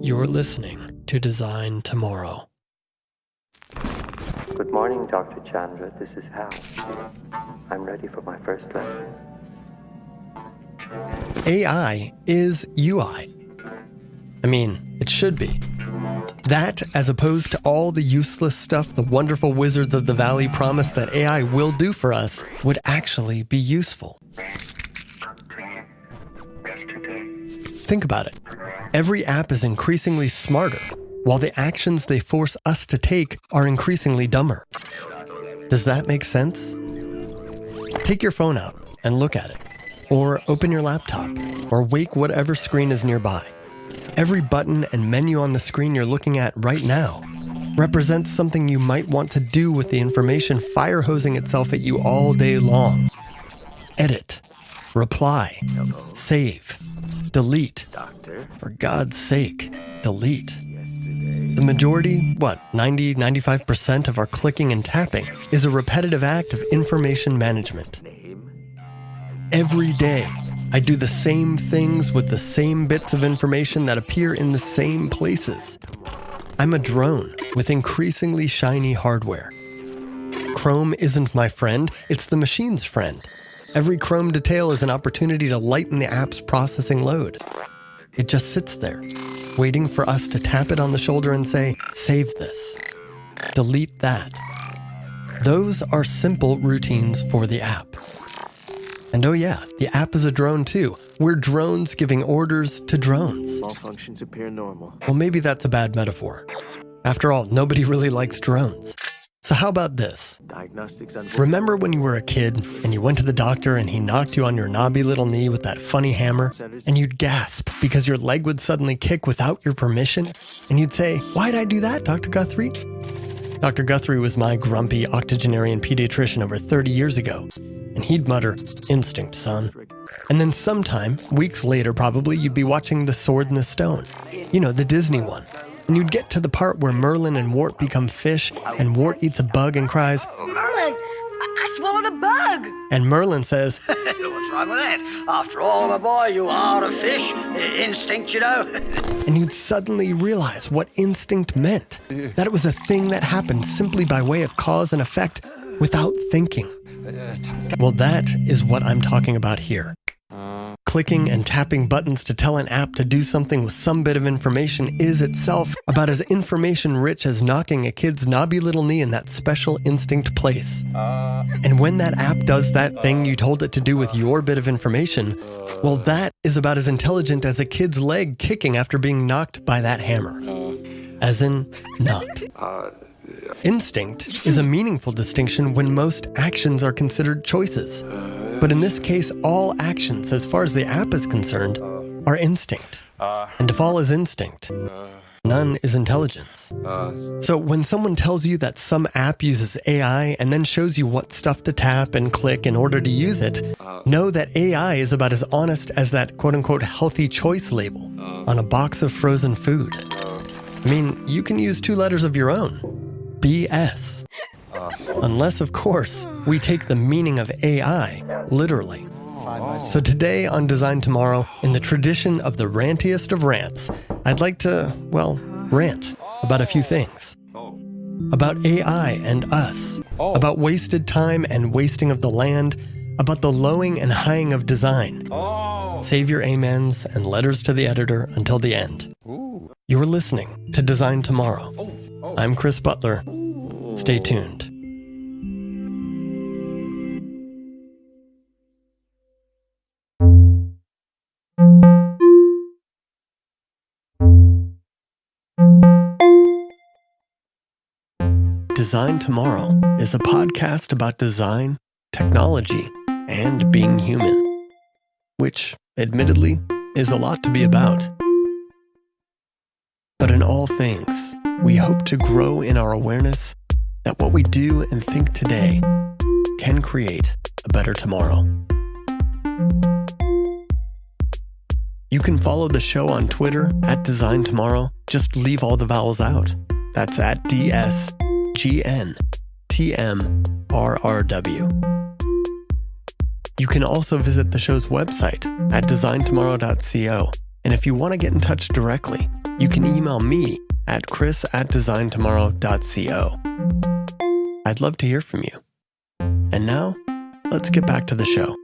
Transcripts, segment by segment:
You're listening to Design Tomorrow. Good morning, Dr. Chandra. This is Hal. I'm ready for my first lesson. AI is UI. I mean, it should be. That, as opposed to all the useless stuff the wonderful wizards of the valley promise that AI will do for us, would actually be useful. Think about it. Every app is increasingly smarter, while the actions they force us to take are increasingly dumber. Does that make sense? Take your phone out and look at it, or open your laptop, or wake whatever screen is nearby. Every button and menu on the screen you're looking at right now represents something you might want to do with the information fire hosing itself at you all day long. Edit, reply, save, delete. For God's sake, delete. The majority, 90-95% of our clicking and tapping is a repetitive act of information management. Every day, I do the same things with the same bits of information that appear in the same places. I'm a drone with increasingly shiny hardware. Chrome isn't my friend, it's the machine's friend. Every Chrome detail is an opportunity to lighten the app's processing load. It just sits there, waiting for us to tap it on the shoulder and say, save this, delete that. Those are simple routines for the app. And oh yeah, the app is a drone too. We're drones giving orders to drones. All functions appear normal. Well, maybe that's a bad metaphor. After all, nobody really likes drones. So how about this? Diagnostics Remember when you were a kid and you went to the doctor and he knocked you on your knobby little knee with that funny hammer, and you'd gasp because your leg would suddenly kick without your permission, and you'd say, "Why'd I do that, Dr. Guthrie?" Dr. Guthrie was my grumpy octogenarian pediatrician over 30 years ago, and he'd mutter, "Instinct, son." And then sometime, weeks later probably, you'd be watching The Sword and the Stone. You know, the Disney one. And you'd get to the part where Merlin and Wart become fish, and Wart eats a bug and cries, "Oh, Merlin, I swallowed a bug." And Merlin says, "What's wrong with that? After all, my boy, you are a fish. Instinct, you know." And you'd suddenly realize what instinct meant. That it was a thing that happened simply by way of cause and effect without thinking. Well, that is what I'm talking about here. Clicking and tapping buttons to tell an app to do something with some bit of information is itself about as information-rich as knocking a kid's knobby little knee in that special instinct place. And when that app does that thing you told it to do with your bit of information, well, that is about as intelligent as a kid's leg kicking after being knocked by that hammer. As in, not. Instinct is a meaningful distinction when most actions are considered choices. But in this case, all actions, as far as the app is concerned, are instinct. And if all is instinct, none is intelligence. So when someone tells you that some app uses AI and then shows you what stuff to tap and click in order to use it, know that AI is about as honest as that quote-unquote healthy choice label on a box of frozen food. I mean, you can use 2 letters of your own. BS. Unless, of course, we take the meaning of AI literally. So today on Design Tomorrow, in the tradition of the rantiest of rants, I'd like to, rant about a few things. About AI and us. About wasted time and wasting of the land. About the lowing and highing of design. Save your amens and letters to the editor until the end. You're listening to Design Tomorrow. I'm Chris Butler. Stay tuned. Design Tomorrow is a podcast about design, technology, and being human, which, admittedly, is a lot to be about. But in all things, we hope to grow in our awareness that what we do and think today can create a better tomorrow. You can follow the show on Twitter at Design Tomorrow. Just leave all the vowels out. That's at DSGNTMRRW. You can also visit the show's website at designtomorrow.co. And if you want to get in touch directly, you can email me at chris@designtomorrow.co. I'd love to hear from you. And now, let's get back to the show.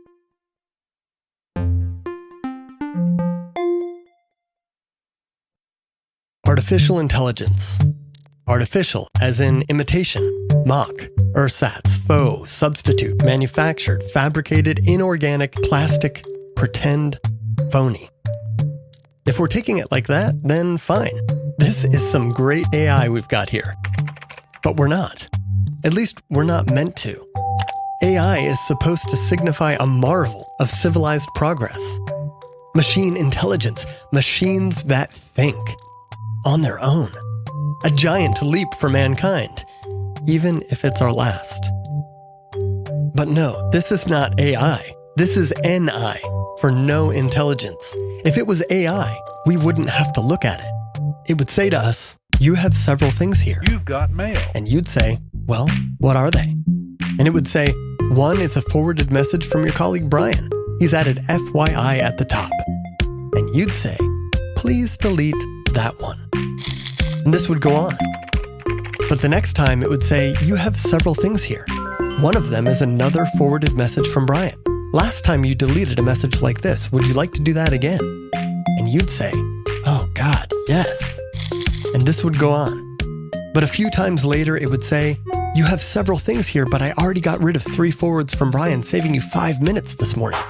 Artificial intelligence. Artificial as in imitation, mock, ersatz, faux, substitute, manufactured, fabricated, inorganic, plastic, pretend, phony. If we're taking it like that, then fine. This is some great AI we've got here. But we're not. At least we're not meant to. AI is supposed to signify a marvel of civilized progress. Machine intelligence, machines that think on their own. A giant leap for mankind, even if it's our last. But no, this is not AI. This is NI, for no intelligence. If it was AI, we wouldn't have to look at it. It would say to us, you have several things here. You've got mail. And you'd say, well, what are they? And it would say, one is a forwarded message from your colleague Brian. He's added FYI at the top. And you'd say, please delete that one. And this would go on. But the next time it would say, you have several things here. One of them is another forwarded message from Brian. Last time you deleted a message like this, would you like to do that again? And you'd say, oh God, yes. And this would go on. But a few times later it would say, you have several things here, but I already got rid of 3 forwards from Brian, saving you 5 minutes this morning.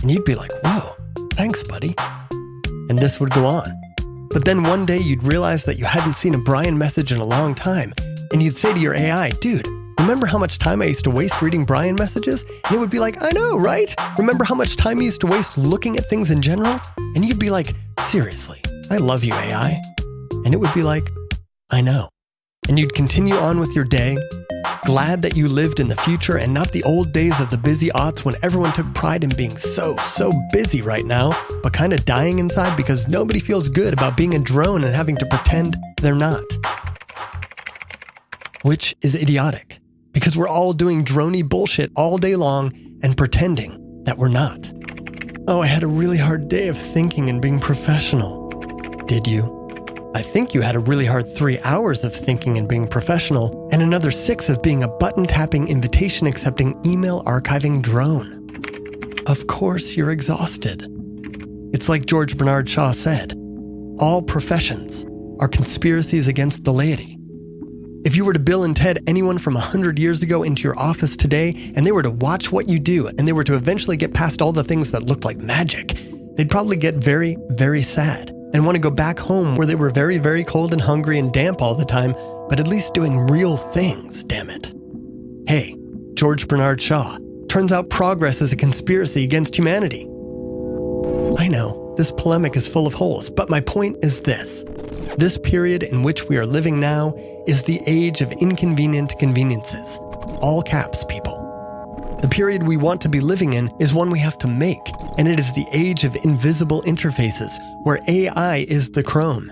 And you'd be like, whoa, thanks, buddy. And this would go on. But then one day you'd realize that you hadn't seen a Brian message in a long time, and you'd say to your AI, dude, remember how much time I used to waste reading Brian messages? And it would be like, I know, right? Remember how much time you used to waste looking at things in general? And you'd be like, seriously, I love you, AI. And it would be like, I know. And you'd continue on with your day, glad that you lived in the future and not the old days of the busy aughts when everyone took pride in being so busy right now, but kind of dying inside because nobody feels good about being a drone and having to pretend they're not. Which is idiotic, because we're all doing droney bullshit all day long and pretending that we're not. Oh, I had a really hard day of thinking and being professional. Did you? I think you had a really hard 3 hours of thinking and being professional, and another 6 of being a button-tapping, invitation-accepting, email-archiving drone. Of course you're exhausted. It's like George Bernard Shaw said, all professions are conspiracies against the laity. If you were to Bill and Ted anyone from 100 years ago into your office today, and they were to watch what you do, and they were to eventually get past all the things that looked like magic, they'd probably get very, very sad and want to go back home where they were very, very cold and hungry and damp all the time, but at least doing real things, damn it. Hey, George Bernard Shaw, turns out progress is a conspiracy against humanity. I know, this polemic is full of holes, but my point is this. This period in which we are living now is the age of inconvenient conveniences. All caps, people. The period we want to be living in is one we have to make, and it is the age of invisible interfaces, where AI is the crone.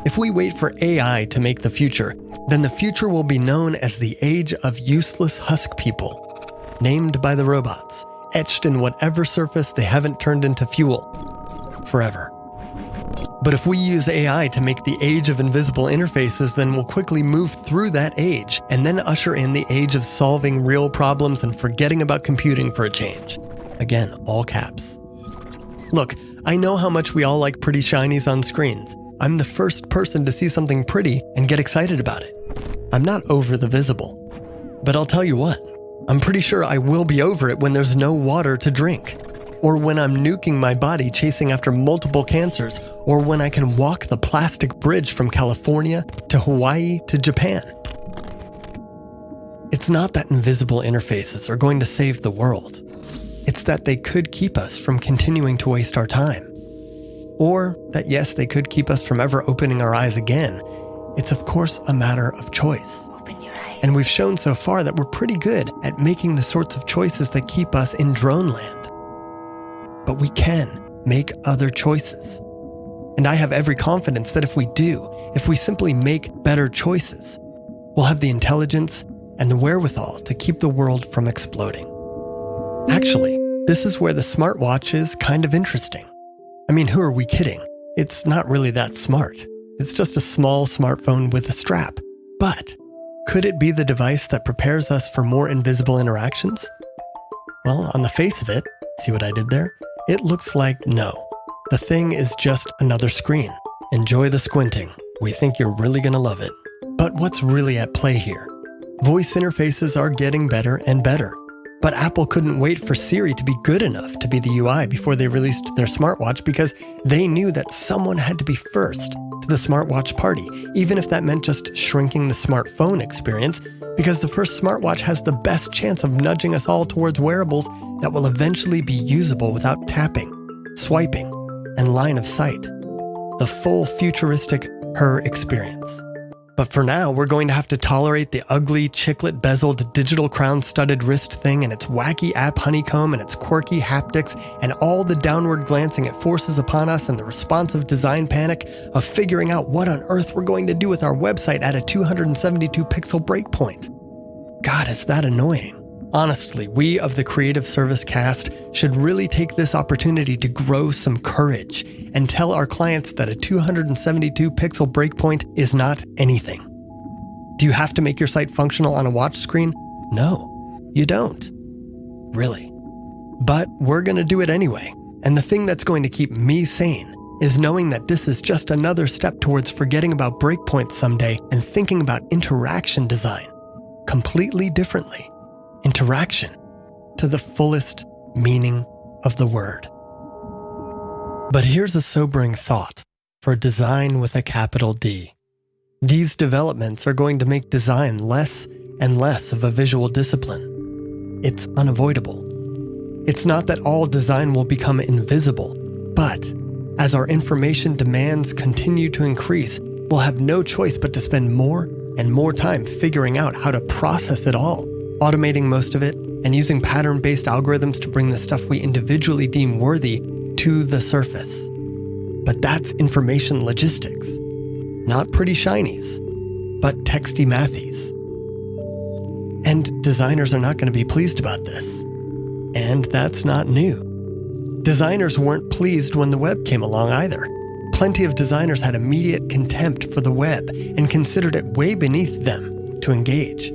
If we wait for AI to make the future, then the future will be known as the age of useless husk people, named by the robots, etched in whatever surface they haven't turned into fuel, forever. But if we use AI to make the age of invisible interfaces, then we'll quickly move through that age and then usher in the age of solving real problems and forgetting about computing for a change. Again, all caps. Look, I know how much we all like pretty shinies on screens. I'm the first person to see something pretty and get excited about it. I'm not over the visible. But I'll tell you what, I'm pretty sure I will be over it when there's no water to drink. Or when I'm nuking my body chasing after multiple cancers, or when I can walk the plastic bridge from California to Hawaii to Japan. It's not that invisible interfaces are going to save the world. It's that they could keep us from continuing to waste our time. Or that yes, they could keep us from ever opening our eyes again. It's of course a matter of choice. And we've shown so far that we're pretty good at making the sorts of choices that keep us in drone land. But we can make other choices. And I have every confidence that if we do, if we simply make better choices, we'll have the intelligence and the wherewithal to keep the world from exploding. Actually, This is where the smartwatch is kind of interesting. I mean, who are we kidding? It's not really that smart. It's just a small smartphone with a strap. But could it be the device that prepares us for more invisible interactions? Well, on the face of it, see what I did there? It looks like no. The thing is just another screen. Enjoy the squinting. We think you're really going to love it. But what's really at play here? Voice interfaces are getting better and better. But Apple couldn't wait for Siri to be good enough to be the UI before they released their smartwatch because they knew that someone had to be first to the smartwatch party, even if that meant just shrinking the smartphone experience, because the first smartwatch has the best chance of nudging us all towards wearables that will eventually be usable without tapping, swiping, and line of sight. The full futuristic Her experience. But for now, we're going to have to tolerate the ugly, chiclet-bezeled, digital crown-studded wrist thing and its wacky app honeycomb and its quirky haptics and all the downward glancing it forces upon us and the responsive design panic of figuring out what on earth we're going to do with our website at a 272-pixel breakpoint. God, is that annoying. Honestly, we of the Creative Service cast should really take this opportunity to grow some courage and tell our clients that a 272-pixel breakpoint is not anything. Do you have to make your site functional on a watch screen? No, you don't. Really. But we're going to do it anyway. And the thing that's going to keep me sane is knowing that this is just another step towards forgetting about breakpoints someday and thinking about interaction design completely differently. Interaction to the fullest meaning of the word. But here's a sobering thought for design with a capital D. These developments are going to make design less and less of a visual discipline. It's unavoidable. It's not that all design will become invisible, but as our information demands continue to increase, we'll have no choice but to spend more and more time figuring out how to process it all, automating most of it, and using pattern-based algorithms to bring the stuff we individually deem worthy to the surface. But that's information logistics. Not pretty shinies, but texty mathies. And designers are not going to be pleased about this. And that's not new. Designers weren't pleased when the web came along either. Plenty of designers had immediate contempt for the web and considered it way beneath them to engage.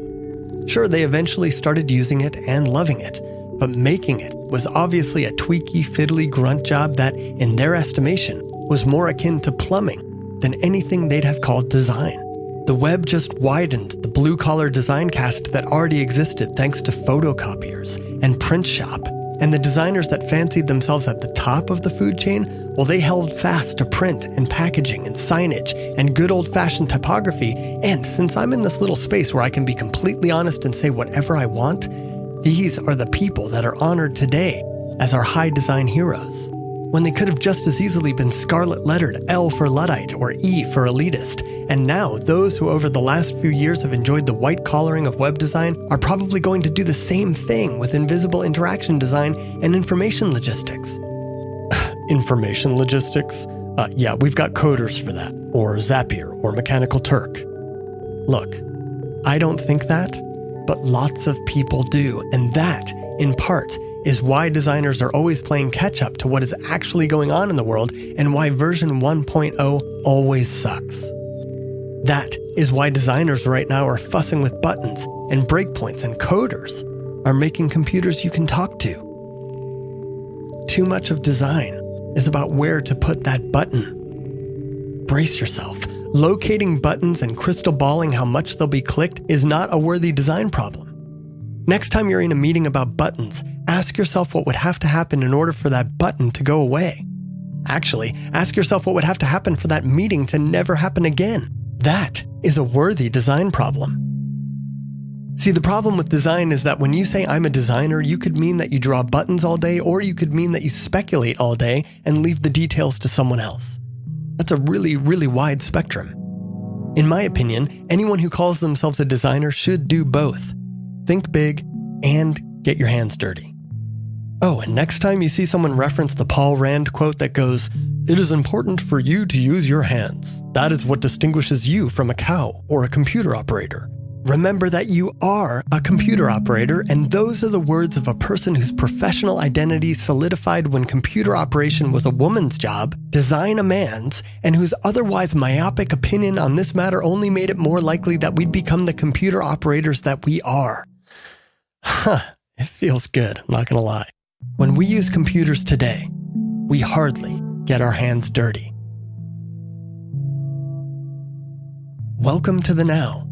Sure, they eventually started using it and loving it, but making it was obviously a tweaky, fiddly grunt job that, in their estimation, was more akin to plumbing than anything they'd have called design. The web just widened the blue-collar design caste that already existed thanks to photocopiers and print shop, and the designers that fancied themselves at the top of the food chain, well, they held fast to print and packaging and signage and good old-fashioned typography, and since I'm in this little space where I can be completely honest and say whatever I want, these are the people that are honored today as our high design heroes, when they could have just as easily been scarlet-lettered L for Luddite or E for elitist. And now, those who over the last few years have enjoyed the white collaring of web design are probably going to do the same thing with invisible interaction design and information logistics. Information logistics? Yeah, we've got coders for that, or Zapier, or Mechanical Turk. Look, I don't think that, but lots of people do, and that, in part, is why designers are always playing catch-up to what is actually going on in the world and why version 1.0 always sucks. That is why designers right now are fussing with buttons and breakpoints, and coders are making computers you can talk to. Too much of design is about where to put that button. Brace yourself. Locating buttons and crystal balling how much they'll be clicked is not a worthy design problem. Next time you're in a meeting about buttons, ask yourself what would have to happen in order for that button to go away. Actually, ask yourself what would have to happen for that meeting to never happen again. That is a worthy design problem. See, the problem with design is that when you say I'm a designer, you could mean that you draw buttons all day, or you could mean that you speculate all day and leave the details to someone else. That's a really, really wide spectrum. In my opinion, anyone who calls themselves a designer should do both. Think big and get your hands dirty. Oh, and next time you see someone reference the Paul Rand quote that goes, "It is important for you to use your hands. That is what distinguishes you from a cow or a computer operator," Remember that you are a computer operator, and those are the words of a person whose professional identity solidified when computer operation was a woman's job, design a man's, and whose otherwise myopic opinion on this matter only made it more likely that we'd become the computer operators that we are. It feels good, I'm not gonna lie. When we use computers today, we hardly get our hands dirty. Welcome to the now,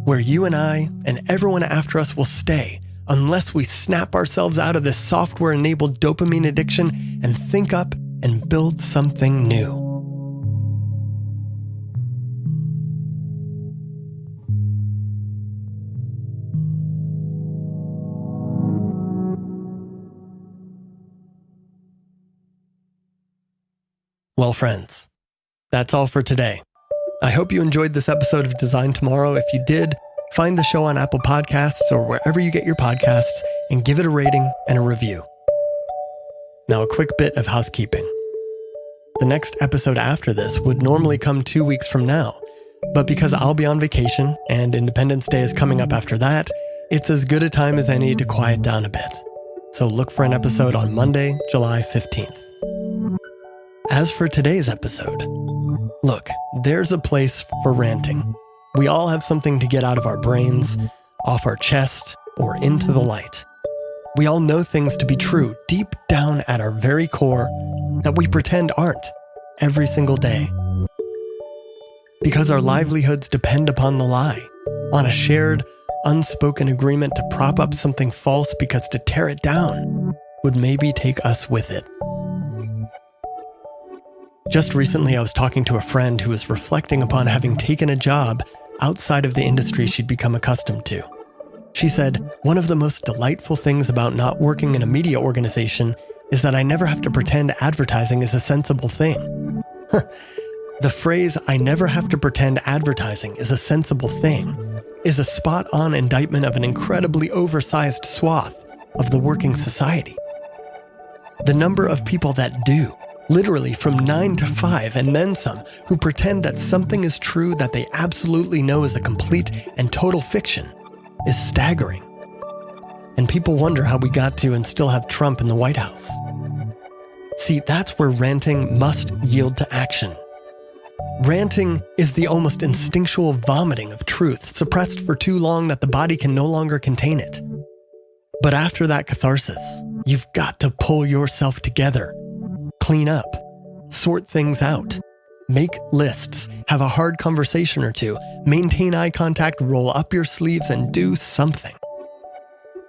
where you and I and everyone after us will stay unless we snap ourselves out of this software-enabled dopamine addiction and think up and build something new. Well, friends, that's all for today. I hope you enjoyed this episode of Design Tomorrow. If you did, find the show on Apple Podcasts or wherever you get your podcasts and give it a rating and a review. Now, a quick bit of housekeeping. The next episode after this would normally come 2 weeks from now, but because I'll be on vacation and Independence Day is coming up after that, it's as good a time as any to quiet down a bit. So look for an episode on Monday, July 15th. As for today's episode, look, there's a place for ranting. We all have something to get out of our brains, off our chest, or into the light. We all know things to be true deep down at our very core that we pretend aren't every single day. Because our livelihoods depend upon the lie, on a shared, unspoken agreement to prop up something false because to tear it down would maybe take us with it. Just recently, I was talking to a friend who was reflecting upon having taken a job outside of the industry she'd become accustomed to. She said, "One of the most delightful things about not working in a media organization is that I never have to pretend advertising is a sensible thing." The phrase, "I never have to pretend advertising is a sensible thing," is a spot-on indictment of an incredibly oversized swath of the working society. The number of people that do, literally from 9 to 5 and then some, who pretend that something is true that they absolutely know is a complete and total fiction, is staggering. And people wonder how we got to and still have Trump in the White House. See, that's where ranting must yield to action. Ranting is the almost instinctual vomiting of truth, suppressed for too long that the body can no longer contain it. But after that catharsis, you've got to pull yourself together. Clean up, sort things out, make lists, have a hard conversation or two, maintain eye contact, roll up your sleeves, and do something.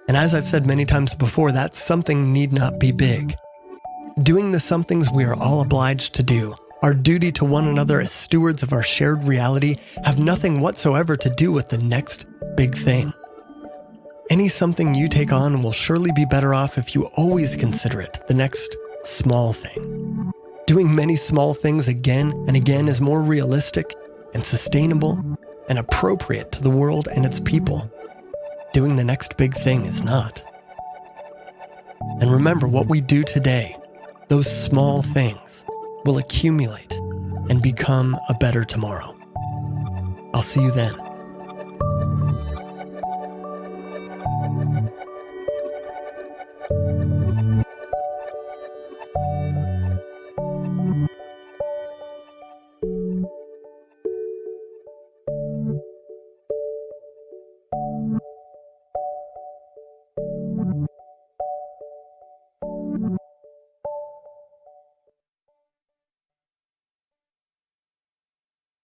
And as I've said many times before, that something need not be big. Doing the somethings we are all obliged to do, our duty to one another as stewards of our shared reality, have nothing whatsoever to do with the next big thing. Any something you take on will surely be better off if you always consider it the next small thing. Doing many small things again and again is more realistic and sustainable and appropriate to the world and its people. Doing the next big thing is not. And remember, what we do today, those small things, will accumulate and become a better tomorrow. I'll see you then.